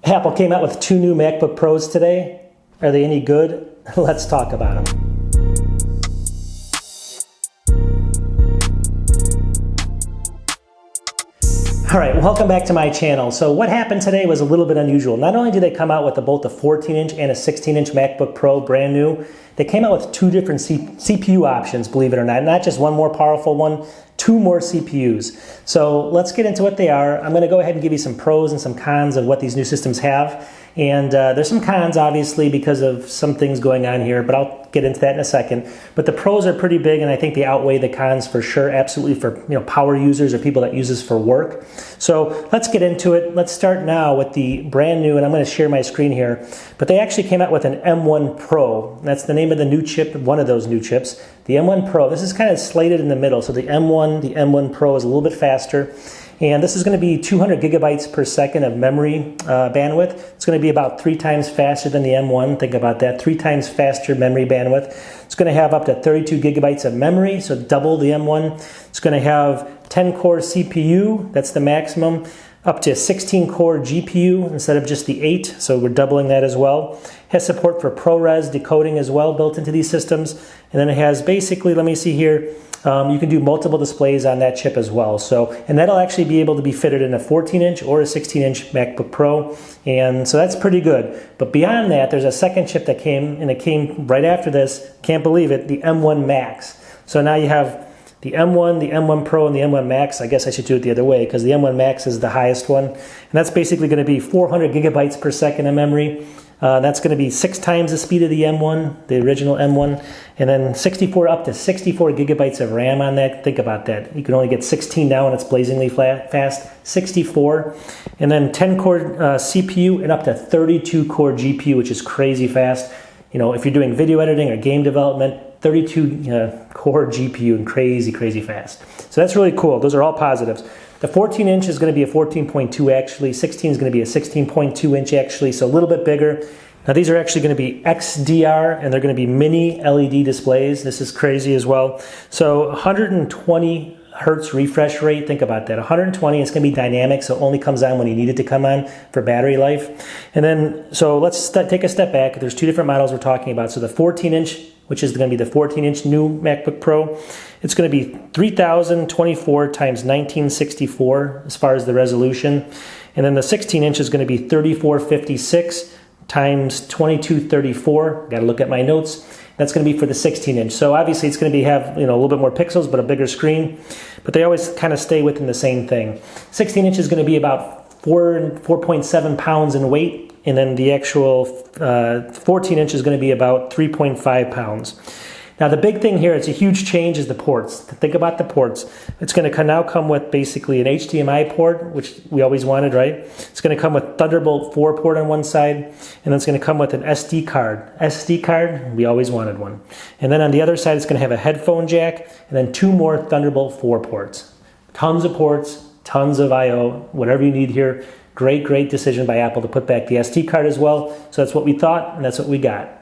Apple came out with 2 new MacBook Pros today. Are they any good? Let's talk about them. All right, welcome back to my channel. So what happened today was a little bit unusual. Not only did they come out with both a 14-inch and a 16-inch MacBook Pro, brand new, they came out with 2 different CPU options, believe it or not just one more powerful one, 2 more CPUs. So let's get into what they are. I'm going to go ahead and give you some pros and some cons of what these new systems have. And there's some cons, obviously, because of some things going on here, but I'll get into that in a second. But the pros are pretty big, and I think they outweigh the cons for sure, absolutely, for power users or people that use this for work. So let's get into it. Let's start now with the brand new, and I'm going to share my screen here. But they actually came out with an M1 Pro. That's the name of the new chip, one of those new chips, the M1 Pro. This is kind of slated in the middle, so the M1 Pro is a little bit faster. And this is going to be 200 gigabytes per second of memory bandwidth. It's going to be about 3 times faster than the M1. Think about that, 3 times faster memory bandwidth. It's going to have up to 32 gigabytes of memory, so double the M1. It's going to have 10-core CPU, that's the maximum, up to 16-core GPU instead of just the 8, so we're doubling that as well. It has support for ProRes decoding as well built into these systems. And then it has basically, let me see here, you can do multiple displays on that chip as well. So, and that'll actually be able to be fitted in a 14-inch or a 16-inch MacBook Pro. And so that's pretty good. But beyond that, there's a second chip that came, and it came right after this, can't believe it, the M1 Max. So now you have the M1 Pro, and the M1 Max. I guess I should do it the other way because the M1 Max is the highest one. And that's basically going to be 400 gigabytes per second of memory. That's going to be 6 times the speed of the M1, the original M1, and then up to 64 gigabytes of RAM on that. Think about that. You can only get 16 now, and it's blazingly fast. 64, and then 10-core CPU and up to 32-core GPU, which is crazy fast. If you're doing video editing or game development, 32-core GPU and crazy fast. So that's really cool. Those are all positives. The 14-inch is going to be a 14.2 actually. 16 is going to be a 16.2 inch actually, so a little bit bigger. Now these are actually going to be XDR, and they're going to be mini LED displays. This is crazy as well. So 120 hertz refresh rate. Think about that. 120. It's going to be dynamic, so it only comes on when you need it to come on for battery life. And then, so let's take a step back. There's 2 different models we're talking about. So the 14-inch, which is going to be the 14-inch new MacBook Pro, it's going to be 3024 times 1964 as far as the resolution. And then the 16-inch is going to be 3456 times 2234. Got to look at my notes. That's going to be for the 16-inch. So obviously it's going to have a little bit more pixels, but a bigger screen. But they always kind of stay within the same thing. 16-inch is going to be about 4.7 pounds in weight, and then the actual 14-inch is going to be about 3.5 pounds. Now the big thing here, it's a huge change, is the ports. Think about the ports. It's going to now come with basically an HDMI port, which we always wanted, right? It's going to come with Thunderbolt 4 port on one side, and then it's going to come with an SD card. SD card, we always wanted one. And then on the other side, it's going to have a headphone jack, and then 2 more Thunderbolt 4 ports. Tons of ports, tons of I/O, whatever you need here. Great decision by Apple to put back the SD card as well. So that's what we thought, and that's what we got.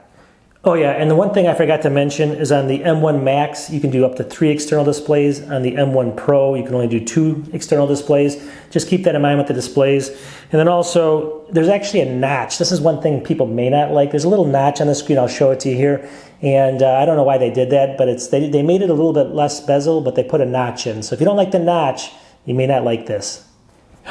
Oh yeah, and the one thing I forgot to mention is on the M1 Max, you can do up to 3 external displays. On the M1 Pro, you can only do 2 external displays. Just keep that in mind with the displays. And then also, there's actually a notch. This is one thing people may not like. There's a little notch on the screen. I'll show it to you here. And I don't know why they did that, but they made it a little bit less bezel, but they put a notch in. So if you don't like the notch, you may not like this.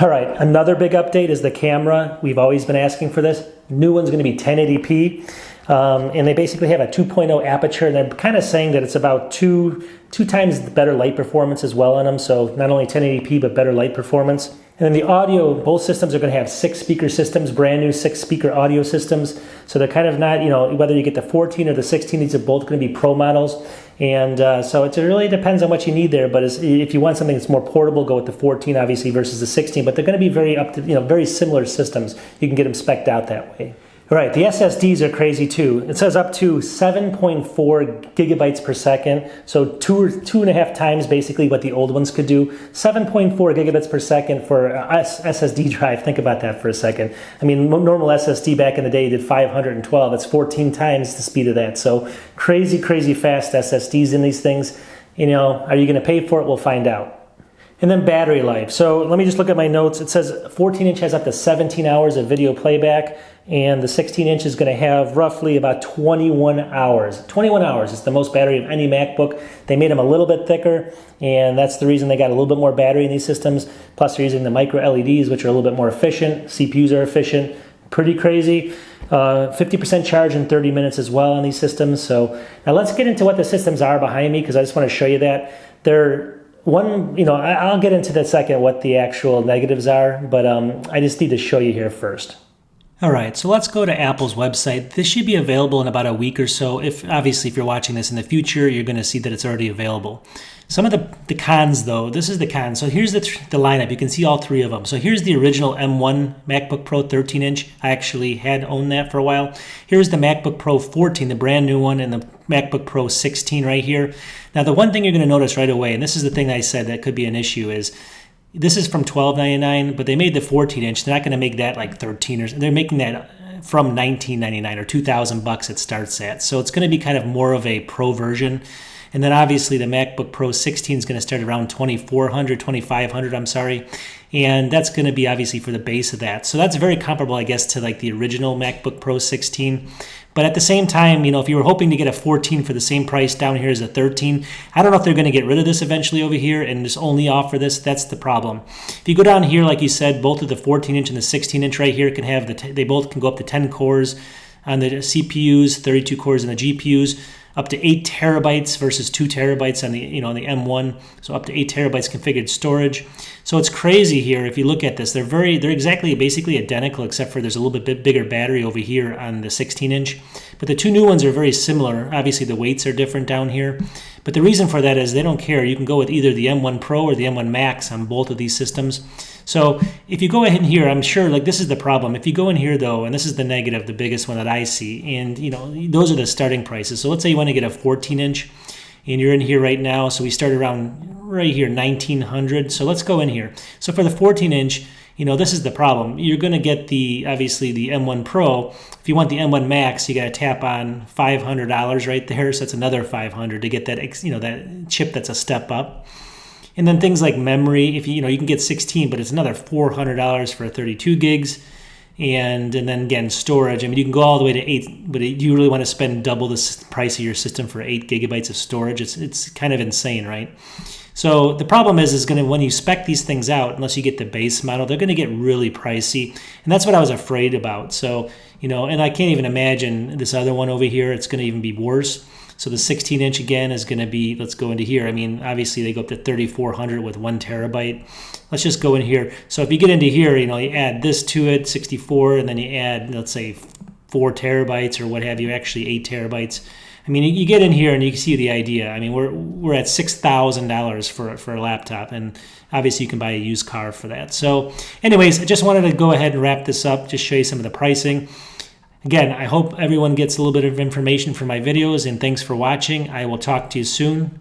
All right, another big update is the camera. We've always been asking for this. New one's going to be 1080p. And they basically have a 2.0 aperture, and they're kind of saying that it's about two times better light performance as well on them. So not only 1080p, but better light performance. And then the audio, both systems are going to have 6 speaker systems, brand new 6 speaker audio systems. So they're kind of not, whether you get the 14 or the 16, these are both going to be Pro models. And so it really depends on what you need there. But if you want something that's more portable, go with the 14 obviously versus the 16. But they're going to be very similar systems. You can get them spec'd out that way. All right, the SSDs are crazy too. It says up to 7.4 gigabytes per second, so 2.5 times basically what the old ones could do. 7.4 gigabits per second for a SSD drive. Think about that for a second. I mean, normal SSD back in the day did 512. It's 14 times the speed of that. So crazy fast SSDs in these things. Are you going to pay for it? We'll find out. And then battery life. So let me just look at my notes. It says 14-inch has up to 17 hours of video playback, and the 16-inch is going to have roughly about 21 hours. 21 hours is the most battery of any MacBook. They made them a little bit thicker, and that's the reason they got a little bit more battery in these systems. Plus, they're using the micro LEDs, which are a little bit more efficient. CPUs are efficient. Pretty crazy. 50% charge in 30 minutes as well on these systems. So now let's get into what the systems are behind me, because I just want to show you that. I'll get into that second what the actual negatives are, but I just need to show you here first. All right, so let's go to Apple's website. This should be available in about a week or so. Obviously, if you're watching this in the future, you're going to see that it's already available. Some of the cons, though, this is the cons. So here's the lineup. You can see all three of them. So here's the original M1 MacBook Pro 13-inch. I actually had owned that for a while. Here's the MacBook Pro 14, the brand new one, and the MacBook Pro 16 right here. Now, the one thing you're going to notice right away, and this is the thing I said that could be an issue, is this is from $12.99, but they made the 14-inch. They're not going to make that like 13, or they're making that from $19.99 or $2,000 it starts at. So it's going to be kind of more of a pro version. And then obviously the MacBook Pro 16 is going to start around $2,500, I'm sorry. And that's going to be obviously for the base of that. So that's very comparable, I guess, to like the original MacBook Pro 16. But at the same time, if you were hoping to get a 14 for the same price down here as a 13, I don't know if they're going to get rid of this eventually over here and just only offer this. That's the problem. If you go down here, like you said, both of the 14-inch and the 16-inch right here can have they both can go up to 10 cores on the CPUs, 32 cores on the GPUs. Up to 8 terabytes versus 2 terabytes on the on the M1, so up to 8 terabytes configured storage. So it's crazy here. If you look at this, they're basically identical, except for there's a little bit bigger battery over here on the 16-inch. But the two new ones are very similar. Obviously, the weights are different down here. But the reason for that is they don't care. You can go with either the M1 Pro or the M1 Max on both of these systems. So if you go ahead in here, I'm sure this is the problem. If you go in here though, and this is the negative, the biggest one that I see, and those are the starting prices. So let's say you want to get a 14-inch and you're in here right now. So we start around right here, 1900. So let's go in here. So for the 14-inch, this is the problem. You're going to get obviously the M1 Pro. If you want the M1 Max, you got to tap on $500 right there. So that's another $500 to get that, that chip that's a step up. And then things like memory, if you can get 16, but it's another $400 for 32 gigs. And then again, storage. I mean, you can go all the way to 8, but you really want to spend double the price of your system for 8 gigabytes of storage. It's kind of insane, right? So the problem is when you spec these things out, unless you get the base model, they're going to get really pricey. And that's what I was afraid about. So, and I can't even imagine this other one over here. It's going to even be worse. So the 16-inch again is going to be, let's go into here. I mean, obviously they go up to 3,400 with 1 terabyte. Let's just go in here. So if you get into here, you add this to it, 64, and then you add, let's say 4 terabytes or what have you, actually 8 terabytes. I mean, you get in here and you can see the idea. I mean, we're at $6,000 for a laptop, and obviously you can buy a used car for that. So anyways, I just wanted to go ahead and wrap this up, just show you some of the pricing. Again, I hope everyone gets a little bit of information from my videos, and thanks for watching. I will talk to you soon.